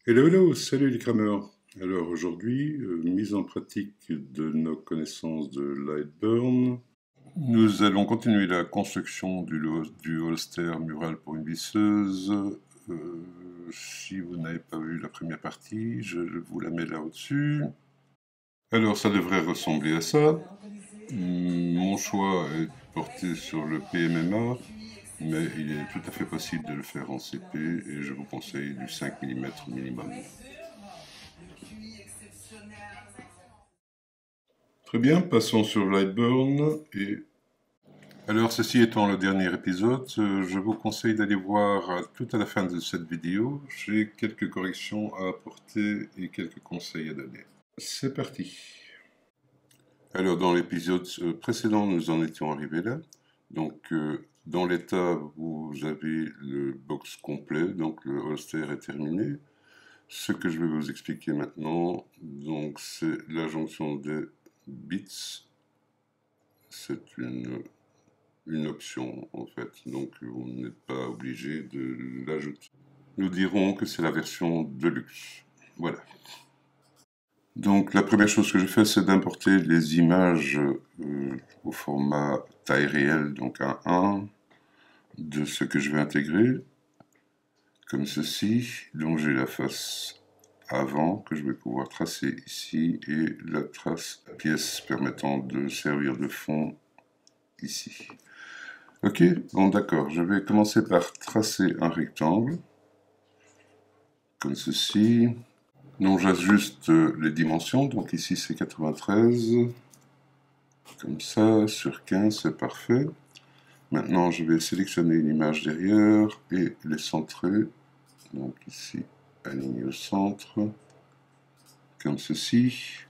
Hello, hello, salut les crameurs. Alors aujourd'hui, mise en pratique de nos connaissances de Lightburn. Nous allons continuer la construction du holster mural pour une visseuse. Si vous n'avez pas vu la première partie, je vous la mets là au-dessus. Alors ça devrait ressembler à ça. Mon choix est porté sur le PMMA, mais il est tout à fait possible de le faire en CP et je vous conseille du 5 mm minimum. Très bien, passons sur Lightburn et... Alors, ceci étant le dernier épisode, je vous conseille d'aller voir tout à la fin de cette vidéo. J'ai quelques corrections à apporter et quelques conseils à donner. C'est parti. Alors, dans l'épisode précédent, nous en étions arrivés là. Donc, dans l'état, vous avez le box complet, donc le holster est terminé. Ce que je vais vous expliquer maintenant, donc c'est la jonction des bits. C'est une option en fait, donc vous n'êtes pas obligé de l'ajouter. Nous dirons que c'est la version Deluxe. Voilà. Donc la première chose que je fais, c'est d'importer les images au format taille réelle, donc à 1, de ce que je vais intégrer, comme ceci. Donc j'ai la face avant que je vais pouvoir tracer ici et la trace pièce permettant de servir de fond ici. Ok, bon d'accord, je vais commencer par tracer un rectangle, comme ceci. Donc j'ajuste les dimensions, donc ici c'est 93, comme ça, sur 15, c'est parfait. Maintenant je vais sélectionner une image derrière et les centrer, donc ici, aligner au centre, comme ceci.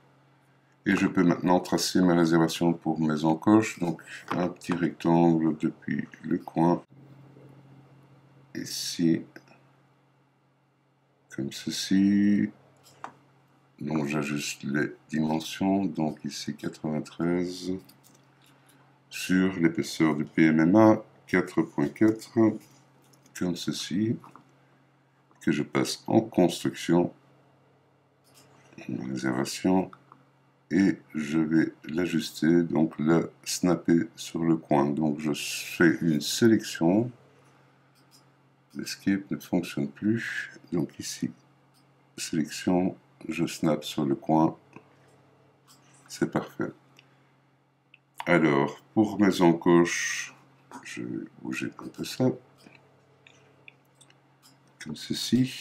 Et je peux maintenant tracer ma réservation pour mes encoches, donc un petit rectangle depuis le coin, ici, comme ceci. Donc j'ajuste les dimensions, donc ici 93, sur l'épaisseur du PMMA 4.4, comme ceci, que je passe en construction, réservation, et je vais l'ajuster, donc la snapper sur le coin. Donc je fais une sélection, l'escape ne fonctionne plus, donc ici, sélection, je snap sur le coin, c'est parfait. Alors, pour mes encoches, je vais bouger un peu ça, comme ceci.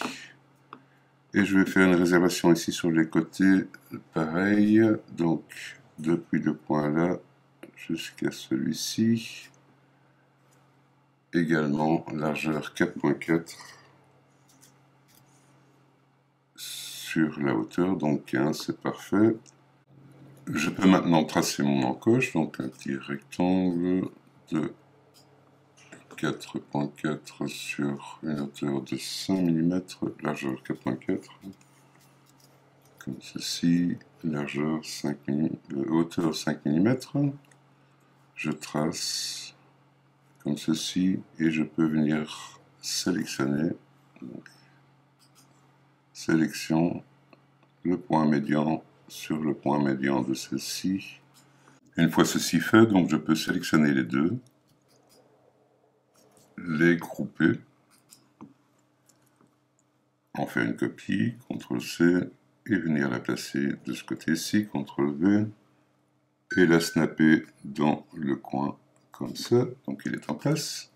Et je vais faire une réservation ici sur les côtés, pareil. Donc, depuis le point là jusqu'à celui-ci. Également, largeur 4.4 sur la hauteur, donc 15, c'est parfait. Je peux maintenant tracer mon encoche, donc un petit rectangle de 4.4 sur une hauteur de 5 mm, largeur 4.4, comme ceci, largeur 5 mm, hauteur 5 mm. Je trace comme ceci et je peux venir sélectionner, donc, sélection, le point médian sur le point médian de celle-ci. Une fois ceci fait, donc je peux sélectionner les deux, les grouper, en faire une copie, CTRL-C, et venir la placer de ce côté-ci, CTRL-V, et la snapper dans le coin, comme ça, donc il est en place.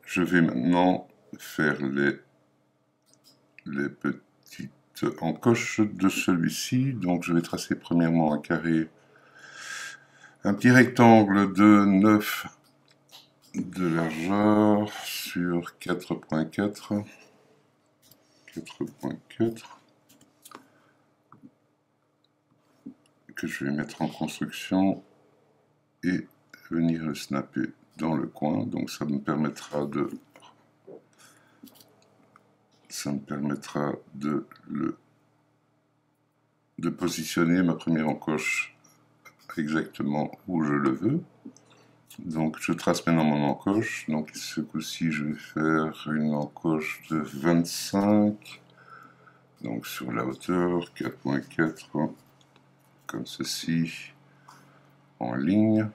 Je vais maintenant faire les petites encoches de celui-ci, donc je vais tracer premièrement un carré, un petit rectangle de 9 de largeur sur 4.4, que je vais mettre en construction et venir le snapper dans le coin. Donc ça me permettra de positionner ma première encoche exactement où je le veux. Donc je trace maintenant mon encoche. Donc ce coup-ci je vais faire une encoche de 25 donc sur la hauteur 4.4, comme ceci, en ligne,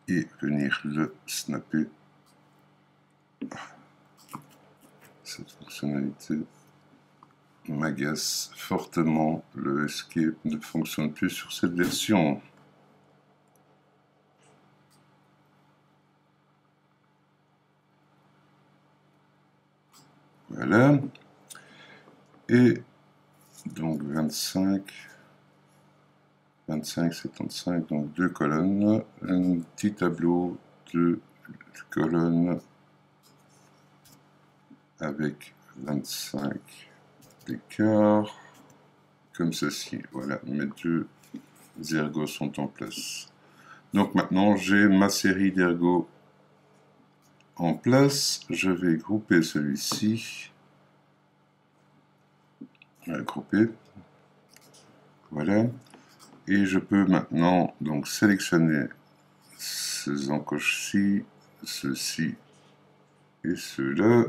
et venir le snapper. Cette fonctionnalité m'agace fortement, le Escape ne fonctionne plus sur cette version. Voilà. Et donc 25, 75, donc deux colonnes, un petit tableau de colonnes avec 25 d'écart, comme ceci. Voilà, mes deux ergots sont en place. Donc maintenant, j'ai ma série d'ergots en place. Je vais grouper celui-ci. Grouper. Voilà. Et je peux maintenant donc sélectionner ces encoches-ci, ceux-ci et ceux-là,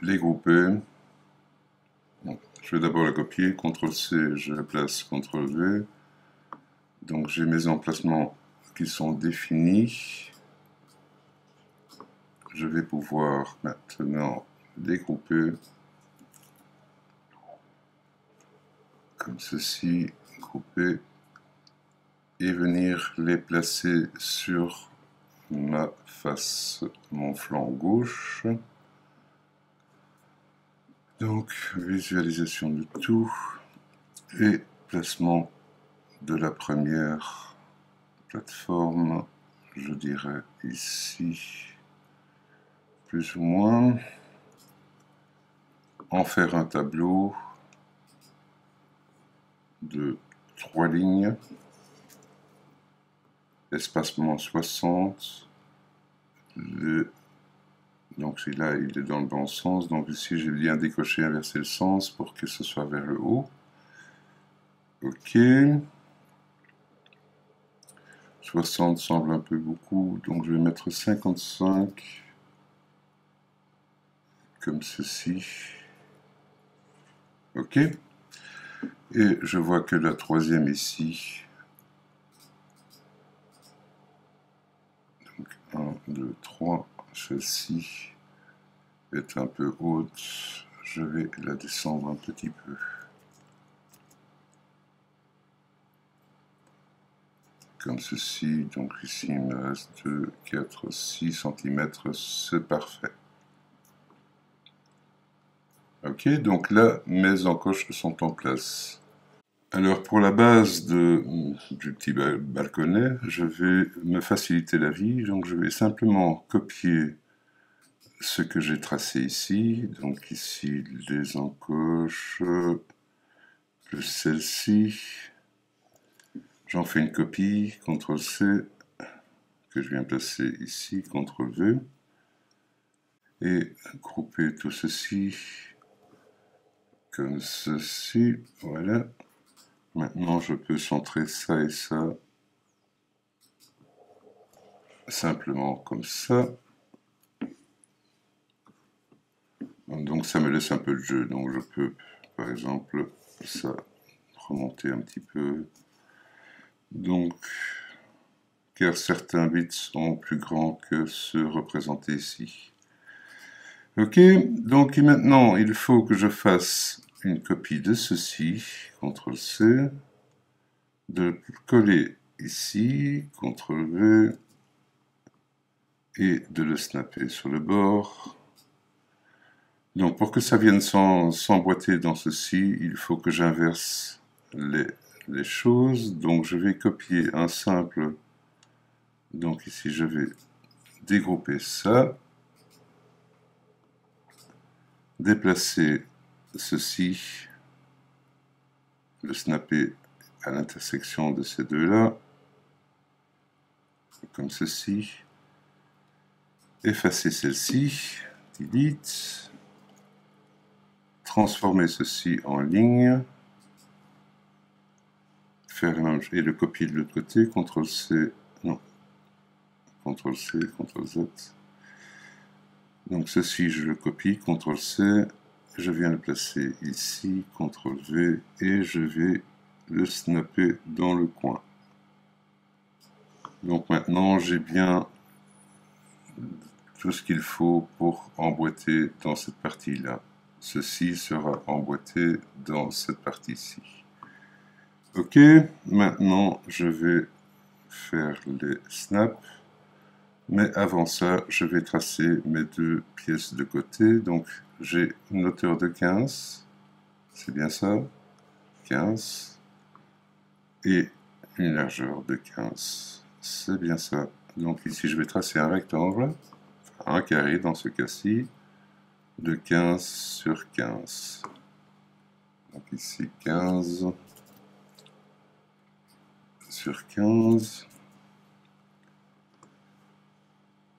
les grouper. Bon, je vais d'abord la copier, CTRL-C, je la place, CTRL-V. Donc j'ai mes emplacements qui sont définis. Je vais pouvoir maintenant les grouper comme ceci, grouper, et venir les placer sur ma face, mon flanc gauche. Donc, visualisation de tout et placement de la première plateforme, je dirais ici, plus ou moins. En faire un tableau de 3 lignes, espacement 60, donc là il est dans le bon sens, donc ici j'ai bien décoché, inverser le sens pour que ce soit vers le haut. Ok. 60 semble un peu beaucoup, donc je vais mettre 55, comme ceci. Ok. Et je vois que la troisième ici, donc 1, 2, 3, celle-ci est un peu haute, je vais la descendre un petit peu. Comme ceci, donc ici il me reste 2, 4, 6 cm, c'est parfait. Ok, donc là mes encoches sont en place. Alors pour la base du petit balconnet, je vais me faciliter la vie, donc je vais simplement copier ce que j'ai tracé ici, donc ici les encoches, plus celle-ci, j'en fais une copie, CTRL-C, que je viens placer ici, CTRL-V, et grouper tout ceci, comme ceci, voilà. Maintenant je peux centrer ça et ça, simplement comme ça. Donc ça me laisse un peu de jeu, donc je peux par exemple ça remonter un petit peu, donc car certains bits sont plus grands que ceux représentés ici. Ok, donc maintenant il faut que je fasse une copie de ceci, CTRL-C, de coller ici, CTRL-V, et de le snapper sur le bord. Donc pour que ça vienne s'emboîter dans ceci, il faut que j'inverse les choses. Donc je vais copier un simple, donc ici je vais dégrouper ça, déplacer ceci, le snapper à l'intersection de ces deux-là, comme ceci, effacer celle-ci, delete, transformer ceci en ligne, faire et le copier de l'autre côté, CTRL-C, non, CTRL-C, CTRL-Z, Donc ceci, je le copie, CTRL-C, je viens le placer ici, CTRL-V, et je vais le snapper dans le coin. Donc maintenant, j'ai bien tout ce qu'il faut pour emboîter dans cette partie-là. Ceci sera emboîté dans cette partie-ci. Ok, maintenant je vais faire les snaps. Mais avant ça, je vais tracer mes deux pièces de côté. Donc j'ai une hauteur de 15, c'est bien ça, 15, et une largeur de 15, c'est bien ça. Donc ici je vais tracer un rectangle, un carré dans ce cas-ci, de 15 sur 15. Donc ici 15 sur 15.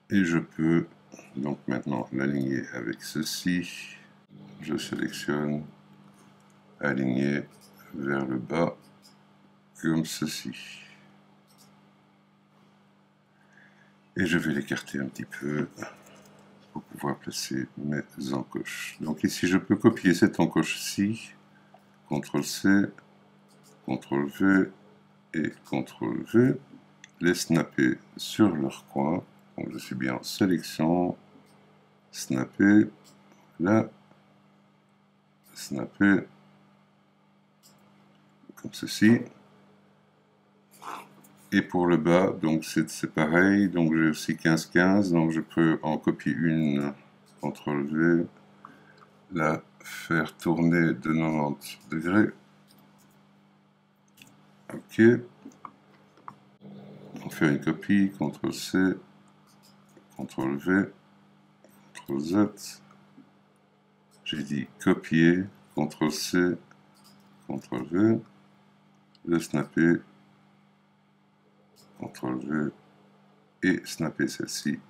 Et je peux donc maintenant l'aligner avec ceci. Je sélectionne, aligner vers le bas, comme ceci. Et je vais l'écarter un petit peu pour pouvoir placer mes encoches. Donc ici, je peux copier cette encoche-ci, CTRL-C, CTRL-V et CTRL-V, les snapper sur leur coin. Donc je suis bien en sélection, snapper, là, snapper, comme ceci. Et pour le bas, donc c'est pareil, donc j'ai aussi 15-15, donc je peux en copier une, CTRL-V, la faire tourner de 90 degrés. Ok. On fait une copie, CTRL-C, CTRL-V, CTRL-Z. J'ai dit copier, CTRL-C, CTRL-V, le snapper, CTRL-V et snapper celle-ci.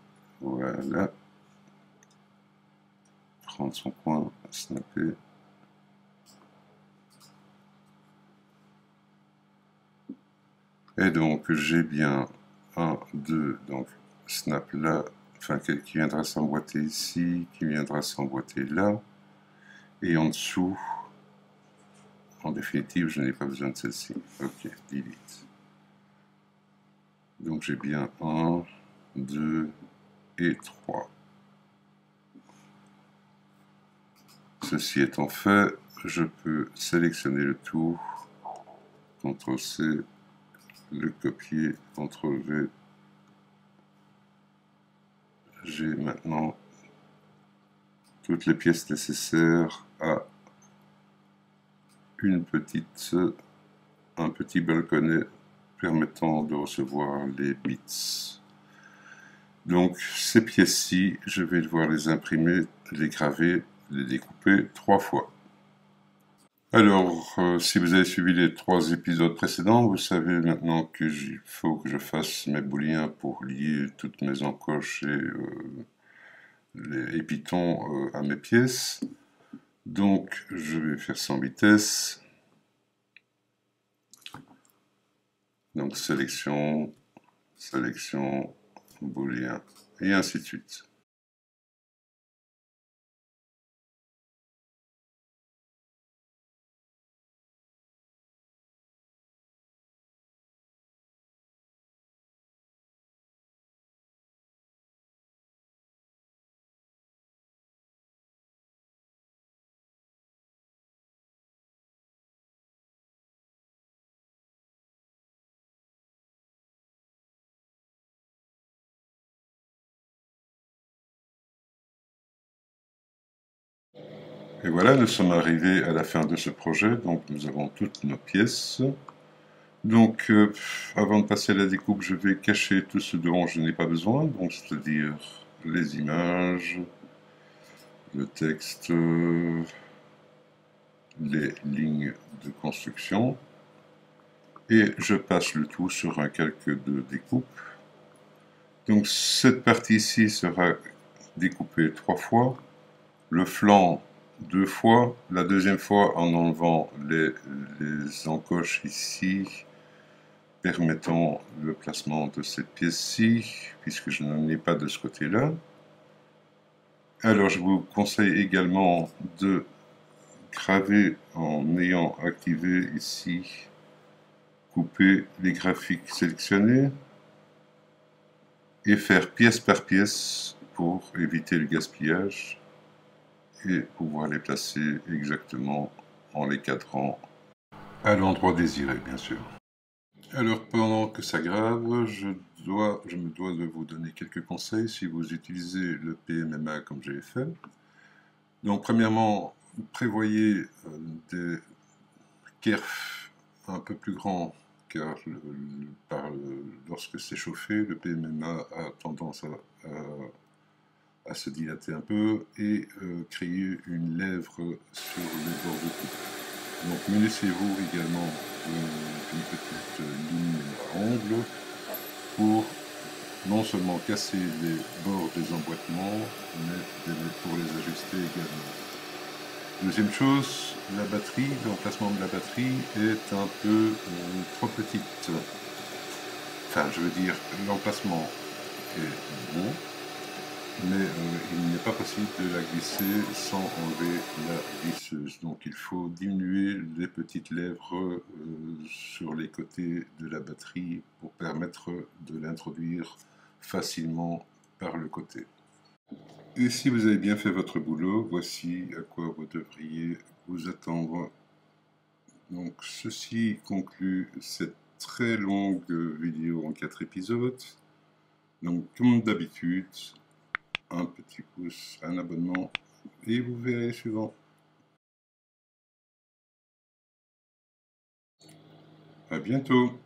Voilà. Prendre son coin, snapper. Et donc j'ai bien 1, 2, donc snap là, enfin qui viendra s'emboîter ici, qui viendra s'emboîter là. Et en dessous, en définitive, je n'ai pas besoin de celle-ci. Ok, delete. Donc j'ai bien 1, 2 et 3. Ceci étant fait, je peux sélectionner le tout, CTRL-C, le copier, CTRL-V. J'ai maintenant toutes les pièces nécessaires à un petit balconnet permettant de recevoir les bits. Donc ces pièces-ci, je vais devoir les imprimer, les graver, les découper 3 fois. Alors, si vous avez suivi les 3 épisodes précédents, vous savez maintenant qu'il faut que je fasse mes booléens pour lier toutes mes encoches et les pitons à mes pièces. Donc, je vais faire sans vitesse. Donc, sélection, sélection, booléen, et ainsi de suite. Et voilà, nous sommes arrivés à la fin de ce projet, donc nous avons toutes nos pièces. Donc, avant de passer à la découpe, je vais cacher tout ce dont je n'ai pas besoin, donc c'est-à-dire les images, le texte, les lignes de construction, et je passe le tout sur un calque de découpe. Donc cette partie-ci sera découpée 3 fois, le flanc 2 fois, la deuxième fois en enlevant les encoches ici, permettant le placement de cette pièce-ci, puisque je n'en ai pas de ce côté-là. Alors, je vous conseille également de graver en ayant activé ici, couper les graphiques sélectionnés et faire pièce par pièce pour éviter le gaspillage et pouvoir les placer exactement en les cadrant à l'endroit désiré, bien sûr. Alors, pendant que ça grave, je me dois de vous donner quelques conseils si vous utilisez le PMMA comme j'ai fait. Donc, premièrement, prévoyez des kerfs un peu plus grands, car lorsque c'est chauffé, le PMMA a tendance à se dilater un peu et créer une lèvre sur les bords de coupe. Donc munissez-vous également d'une petite ligne à ongles pour non seulement casser les bords des emboîtements, mais pour les ajuster également. Deuxième chose, la batterie, l'emplacement de la batterie est un peu trop petite. Enfin, je veux dire, l'emplacement est bon, mais il n'est pas possible de la glisser sans enlever la visseuse. Donc il faut diminuer les petites lèvres sur les côtés de la batterie pour permettre de l'introduire facilement par le côté. Et si vous avez bien fait votre boulot, voici à quoi vous devriez vous attendre. Donc ceci conclut cette très longue vidéo en 4 épisodes. Donc comme d'habitude, un petit pouce, un abonnement, et vous verrez le suivant. À bientôt.